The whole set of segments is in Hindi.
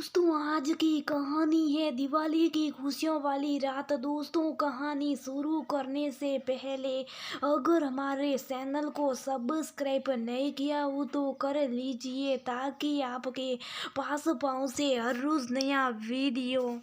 दोस्तों, आज की कहानी है दिवाली की खुशियों वाली रात। दोस्तों, कहानी शुरू करने से पहले अगर हमारे चैनल को सब्सक्राइब नहीं किया हो तो कर लीजिए ताकि आपके पास पहुंचे हर रोज नया वीडियो।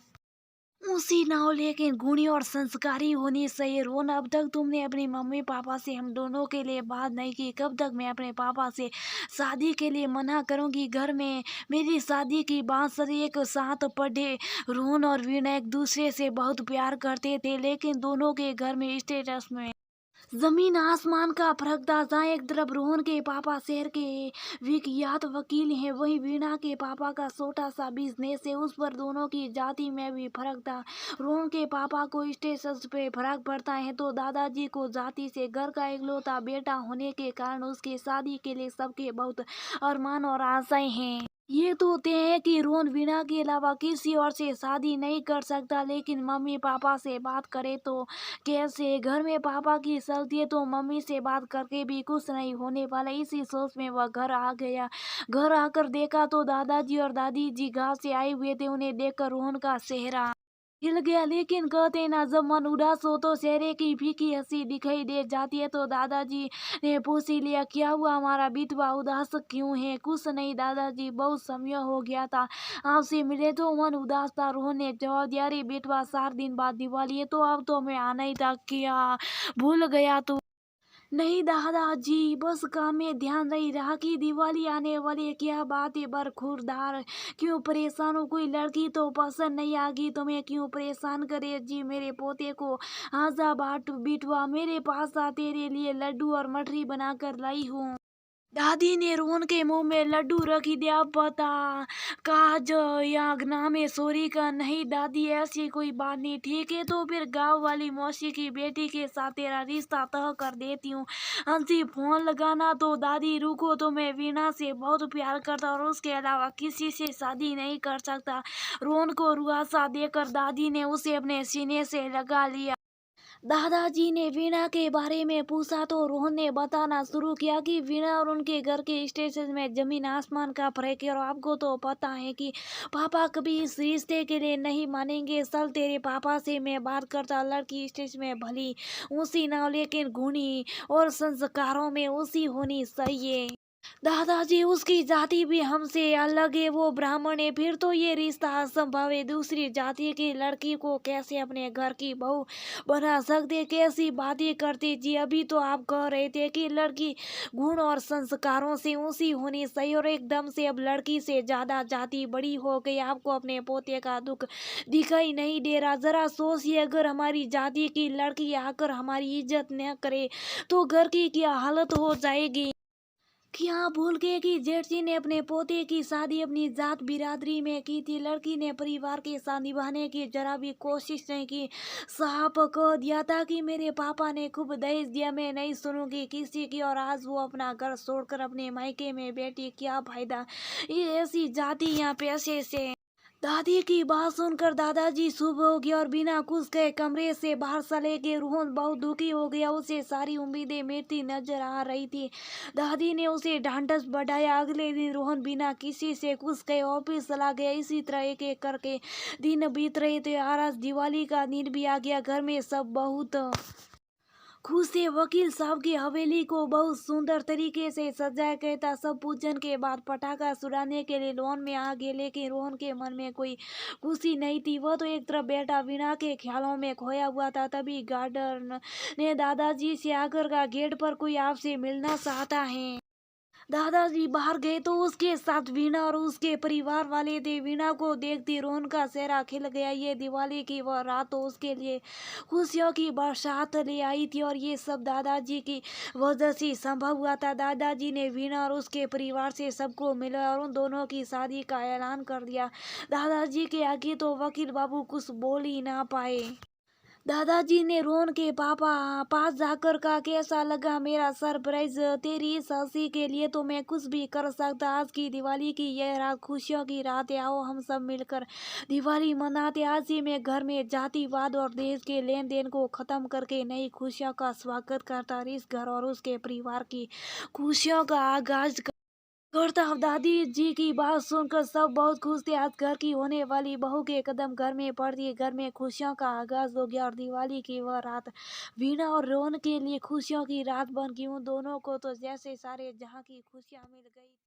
उसी ना हो लेकिन गुणी और संस्कारी होनी चाहिए। रोन, अब तक तुमने अपनी मम्मी पापा से हम दोनों के लिए बात नहीं की। कब तक मैं अपने पापा से शादी के लिए मना करूंगी? घर में मेरी शादी की बांसुरी एक साथ पढ़े। रोहन और वीणा एक दूसरे से बहुत प्यार करते थे, लेकिन दोनों के घर में स्टेटस में जमीन आसमान का फर्क था। जहाँ एक तरफ रोहन के पापा शहर के विख्यात वकील हैं, वहीं वीणा के पापा का छोटा सा बिजनेस है। उस पर दोनों की जाति में भी फर्क था। रोहन के पापा को स्टेटस पे फर्क पड़ता है तो दादाजी को जाति से। घर का इकलौता बेटा होने के कारण उसकी शादी के लिए सबके बहुत अरमान और आशाएं हैं। ये तो तय है कि रोहन वीणा के अलावा किसी और से शादी नहीं कर सकता, लेकिन मम्मी पापा से बात करे तो कैसे? घर में पापा की चलती है तो मम्मी से बात करके भी कुछ नहीं होने वाला। इसी सोच में वह घर आ गया। घर आकर देखा तो दादाजी और दादी जी गांव से आए हुए थे। उन्हें देखकर रोहन का चेहरा हिल गया, लेकिन कहते ना, जब मन उदास हो तो चेहरे की फीकी हंसी दिखाई दे जाती है। तो दादाजी ने पूछ ही लिया, क्या हुआ, हमारा बिटवा उदास क्यों है? कुछ नहीं दादाजी, बहुत समय हो गया था आपसे मिले तो मन उदास था। रोहन ने जवाब दिया, अरे बिटवा, 4 दिन बाद दिवाली है तो अब तो मैं आना ही था, क्या भूल गया तू? नहीं दादाजी, बस काम में ध्यान नहीं रहा कि दिवाली आने वाली है। क्या बात है बरखुरदार, क्यों परेशान हो? कोई लड़की तो पसंद नहीं आ गई तुम्हें? क्यों परेशान करे जी मेरे पोते को? आजा बाट बिटवा, मेरे पास आ, तेरे लिए लड्डू और मठरी बना कर लाई हूँ। दादी ने रोहन के मुंह में लड्डू रख दिया। पता काज या नाम है सोरी का? नहीं दादी, ऐसी कोई बात नहीं। ठीक है तो फिर गांव वाली मौसी की बेटी के साथ तेरा रिश्ता तय कर देती हूँ। हंसी, फोन लगाना। तो दादी रुको, तो मैं वीणा से बहुत प्यार करता और उसके अलावा किसी से शादी नहीं कर सकता। रोहन को रुआसा देकर दादी ने उसे अपने सीने से लगा लिया। दादाजी ने वीणा के बारे में पूछा तो रोहन ने बताना शुरू किया कि वीणा और उनके घर के स्टेशन में जमीन आसमान का फर्क है। और आपको तो पता है कि पापा कभी इस रिश्ते के लिए नहीं मानेंगे। चल तेरे पापा से मैं बात करता। लड़की स्टेज में भली ऊंची ना हो, लेकिन गुणी और संस्कारों में ऊंची होनी चाहिए। दादाजी, उसकी जाति भी हमसे अलग है, वो ब्राह्मण है। फिर तो ये रिश्ता असंभव है। दूसरी जाति की लड़की को कैसे अपने घर की बहू बना सकते? कैसी बातें करते जी? अभी तो आप कह रहे थे कि लड़की गुण और संस्कारों से ऊंची होनी चाहिए और एकदम से अब लड़की से ज्यादा जाति बड़ी हो गई। आपको अपने पोते का दुख दिखाई नहीं दे रहा? जरा सोचिए, अगर हमारी जाति की लड़की आकर हमारी इज्जत न करे तो घर की क्या हालत हो जाएगी। क्या भूल गए कि जेठ जी ने अपने पोते की शादी अपनी जात बिरादरी में की थी? लड़की ने परिवार के साथ निभाने की जरा भी कोशिश नहीं की। साफ कह दिया था कि मेरे पापा ने खूब दहेज दिया, मैं नहीं सुनूंगी किसी की। और आज वो अपना घर छोड़कर अपने मायके में बैठी। क्या फायदा ये ऐसी जाति या पैसे से? दादी की बात सुनकर दादाजी शुभ हो गया और बिना कुछ कहे कमरे से बाहर चले गए। रोहन बहुत दुखी हो गया, उसे सारी उम्मीदें मिटती नजर आ रही थी। दादी ने उसे ढांढस बढ़ाया। अगले दिन रोहन बिना किसी से कुछ कहे ऑफिस चला गया। इसी तरह एक एक करके दिन बीत रहे थे। आज दिवाली का दिन भी आ गया। घर में सब बहुत खुश थे। वकील साहब की हवेली को बहुत सुंदर तरीके से सजाया गया था। सब पूजन के बाद पटाखा छुड़ाने के लिए लॉन में आ गए, लेकिन रोहन के मन में कोई खुशी नहीं थी। वह तो एक तरफ बेटा वीणा के ख्यालों में खोया हुआ था। तभी गार्डन ने दादाजी से आकर कहा, गेट पर कोई आपसे मिलना चाहता है। दादाजी बाहर गए तो उसके साथ वीणा और उसके परिवार वाले थे। वीणा को देखते रोहन का चेहरा खिल गया। ये दिवाली की वह रात तो उसके लिए खुशियों की बरसात ले आई थी और ये सब दादाजी की वजह से संभव हुआ था। दादाजी ने वीणा और उसके परिवार से सबको मिला और उन दोनों की शादी का ऐलान कर दिया। दादाजी के आगे तो वकील बाबू कुछ बोल ही ना पाए। दादाजी ने रोहन के पापा पास जाकर कहा, कैसा लगा मेरा सरप्राइज? तेरी इस हंसी के लिए तो मैं कुछ भी कर सकता। आज की दिवाली की यह रात खुशियों की रात है। आओ हम सब मिलकर दिवाली मनाते। आज ही मैं घर में जातिवाद और देश के लेन देन को खत्म करके नई खुशियों का स्वागत करता। इस घर और उसके परिवार की खुशियों का आगाज गौरतम दादी जी की बात सुनकर सब बहुत खुश थे। आज घर की होने वाली बहू के कदम घर में पड़ दिए। घर में खुशियों का आगाज हो गया और दिवाली की वह रात वीणा और रोहन के लिए खुशियों की रात बन गई। उन दोनों को तो जैसे सारे जहां की खुशियां मिल गई।